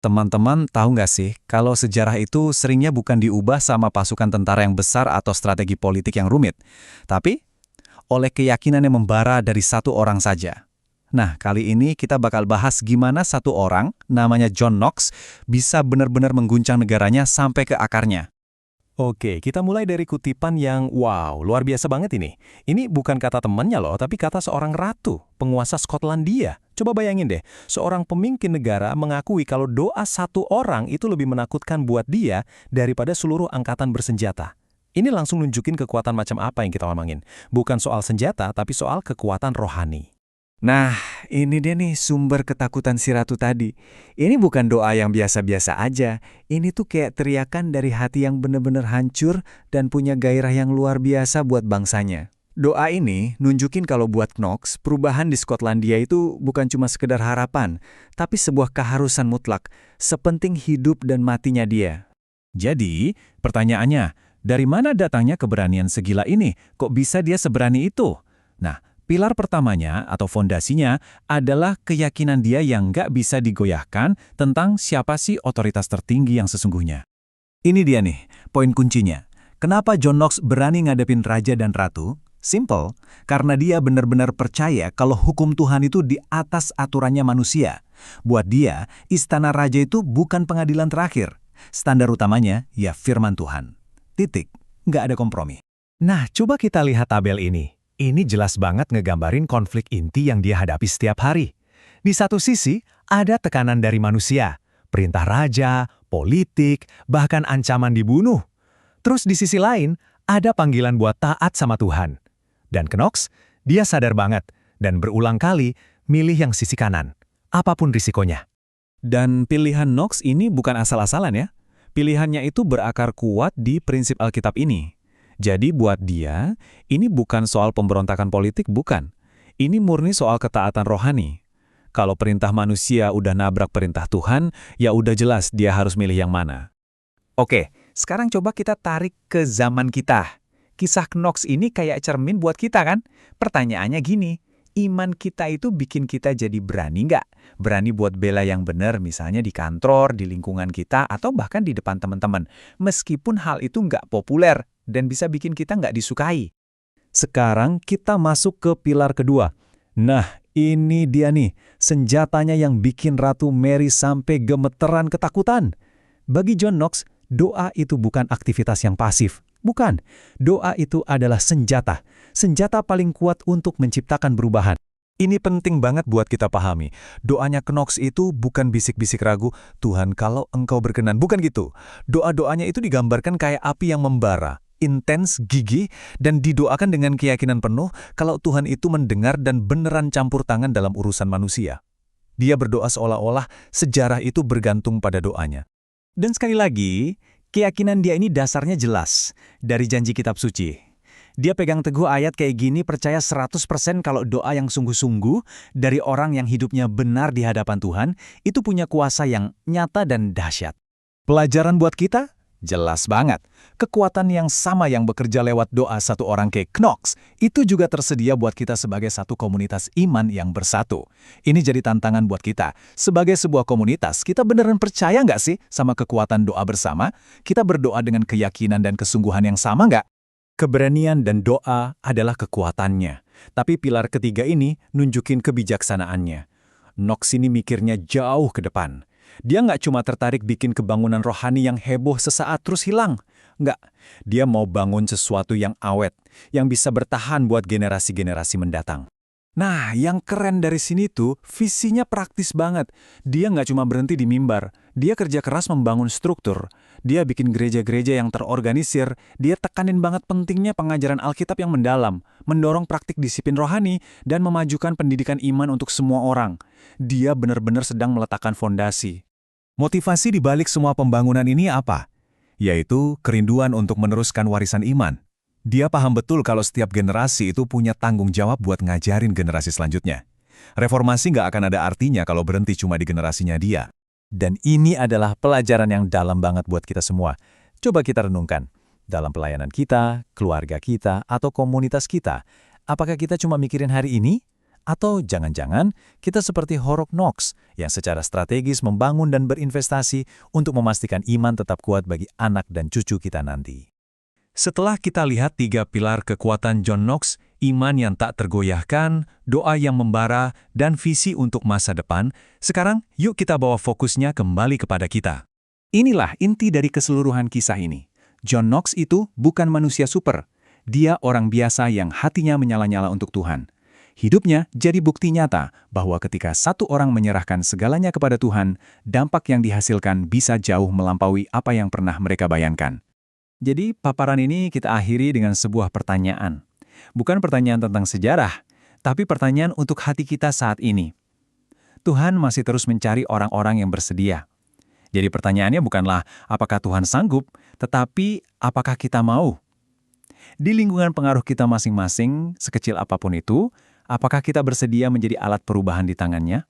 Teman-teman tahu nggak sih, kalau sejarah itu seringnya bukan diubah sama pasukan tentara yang besar atau strategi politik yang rumit, tapi oleh keyakinan yang membara dari satu orang saja. Nah, kali ini kita bakal bahas gimana satu orang, namanya John Knox, bisa benar-benar mengguncang negaranya sampai ke akarnya. Oke, kita mulai dari kutipan yang wow, luar biasa banget ini. Ini bukan kata temannya loh, tapi kata seorang ratu, penguasa Skotlandia. Coba bayangin deh, seorang pemimpin negara mengakui kalau doa satu orang itu lebih menakutkan buat dia daripada seluruh angkatan bersenjata. Ini langsung nunjukin kekuatan macam apa yang kita omongin. Bukan soal senjata, tapi soal kekuatan rohani. Nah, ini dia nih sumber ketakutan si ratu tadi. Ini bukan doa yang biasa-biasa aja. Ini tuh kayak teriakan dari hati yang bener-bener hancur dan punya gairah yang luar biasa buat bangsanya. Doa ini nunjukin kalau buat Knox, perubahan di Skotlandia itu bukan cuma sekedar harapan, tapi sebuah keharusan mutlak, sepenting hidup dan matinya dia. Jadi, pertanyaannya, dari mana datangnya keberanian segila ini? Kok bisa dia seberani itu? Nah, pilar pertamanya atau fondasinya adalah keyakinan dia yang nggak bisa digoyahkan tentang siapa sih otoritas tertinggi yang sesungguhnya. Ini dia nih, poin kuncinya. Kenapa John Knox berani ngadepin raja dan ratu? Simple, karena dia benar-benar percaya kalau hukum Tuhan itu di atas aturannya manusia. Buat dia, istana raja itu bukan pengadilan terakhir. Standar utamanya, ya firman Tuhan. Titik, nggak ada kompromi. Nah, coba kita lihat tabel ini. Ini jelas banget ngegambarin konflik inti yang dia hadapi setiap hari. Di satu sisi, ada tekanan dari manusia, perintah raja, politik, bahkan ancaman dibunuh. Terus di sisi lain, ada panggilan buat taat sama Tuhan. Dan Knox, dia sadar banget dan berulang kali milih yang sisi kanan, apapun risikonya. Dan pilihan Knox ini bukan asal-asalan ya. Pilihannya itu berakar kuat di prinsip Alkitab ini. Jadi buat dia, ini bukan soal pemberontakan politik, bukan. Ini murni soal ketaatan rohani. Kalau perintah manusia udah nabrak perintah Tuhan, ya udah jelas dia harus milih yang mana. Oke, sekarang coba kita tarik ke zaman kita. Kisah Knox ini kayak cermin buat kita kan? Pertanyaannya gini, iman kita itu bikin kita jadi berani nggak? Berani buat bela yang benar, misalnya di kantor, di lingkungan kita, atau bahkan di depan teman-teman. Meskipun hal itu nggak populer dan bisa bikin kita nggak disukai. Sekarang kita masuk ke pilar kedua. Nah, ini dia nih, senjatanya yang bikin Ratu Mary sampai gemeteran ketakutan. Bagi John Knox, doa itu bukan aktivitas yang pasif. Bukan, doa itu adalah senjata. Senjata paling kuat untuk menciptakan perubahan. Ini penting banget buat kita pahami. Doanya Knox itu bukan bisik-bisik ragu, Tuhan kalau engkau berkenan. Bukan gitu. Doa-doanya itu digambarkan kayak api yang membara, intens, gigih, dan didoakan dengan keyakinan penuh kalau Tuhan itu mendengar dan beneran campur tangan dalam urusan manusia. Dia berdoa seolah-olah sejarah itu bergantung pada doanya. Dan sekali lagi, keyakinan dia ini dasarnya jelas dari janji kitab suci. Dia pegang teguh ayat kayak gini, percaya 100% kalau doa yang sungguh-sungguh dari orang yang hidupnya benar di hadapan Tuhan itu punya kuasa yang nyata dan dahsyat. Pelajaran buat kita? Jelas banget. Kekuatan yang sama yang bekerja lewat doa satu orang kayak Knox itu juga tersedia buat kita sebagai satu komunitas iman yang bersatu. Ini jadi tantangan buat kita. Sebagai sebuah komunitas, kita beneran percaya nggak sih sama kekuatan doa bersama? Kita berdoa dengan keyakinan dan kesungguhan yang sama nggak? Keberanian dan doa adalah kekuatannya. Tapi pilar ketiga ini nunjukin kebijaksanaannya. Knox ini mikirnya jauh ke depan. Dia nggak cuma tertarik bikin kebangunan rohani yang heboh sesaat terus hilang. Nggak, dia mau bangun sesuatu yang awet, yang bisa bertahan buat generasi-generasi mendatang. Nah, yang keren dari sini tuh, visinya praktis banget. Dia nggak cuma berhenti di mimbar, dia kerja keras membangun struktur. Dia bikin gereja-gereja yang terorganisir, dia tekanin banget pentingnya pengajaran Alkitab yang mendalam, mendorong praktik disiplin rohani, dan memajukan pendidikan iman untuk semua orang. Dia benar-benar sedang meletakkan fondasi. Motivasi di balik semua pembangunan ini apa? Yaitu kerinduan untuk meneruskan warisan iman. Dia paham betul kalau setiap generasi itu punya tanggung jawab buat ngajarin generasi selanjutnya. Reformasi nggak akan ada artinya kalau berhenti cuma di generasinya dia. Dan ini adalah pelajaran yang dalam banget buat kita semua. Coba kita renungkan. Dalam pelayanan kita, keluarga kita, atau komunitas kita, apakah kita cuma mikirin hari ini? Atau jangan-jangan kita seperti Horok Knox yang secara strategis membangun dan berinvestasi untuk memastikan iman tetap kuat bagi anak dan cucu kita nanti. Setelah kita lihat 3 pilar kekuatan John Knox, iman yang tak tergoyahkan, doa yang membara, dan visi untuk masa depan, sekarang yuk kita bawa fokusnya kembali kepada kita. Inilah inti dari keseluruhan kisah ini. John Knox itu bukan manusia super. Dia orang biasa yang hatinya menyala-nyala untuk Tuhan. Hidupnya jadi bukti nyata bahwa ketika satu orang menyerahkan segalanya kepada Tuhan, dampak yang dihasilkan bisa jauh melampaui apa yang pernah mereka bayangkan. Jadi, paparan ini kita akhiri dengan sebuah pertanyaan. Bukan pertanyaan tentang sejarah, tapi pertanyaan untuk hati kita saat ini. Tuhan masih terus mencari orang-orang yang bersedia. Jadi pertanyaannya bukanlah apakah Tuhan sanggup, tetapi apakah kita mau? Di lingkungan pengaruh kita masing-masing, sekecil apapun itu, apakah kita bersedia menjadi alat perubahan di tangannya?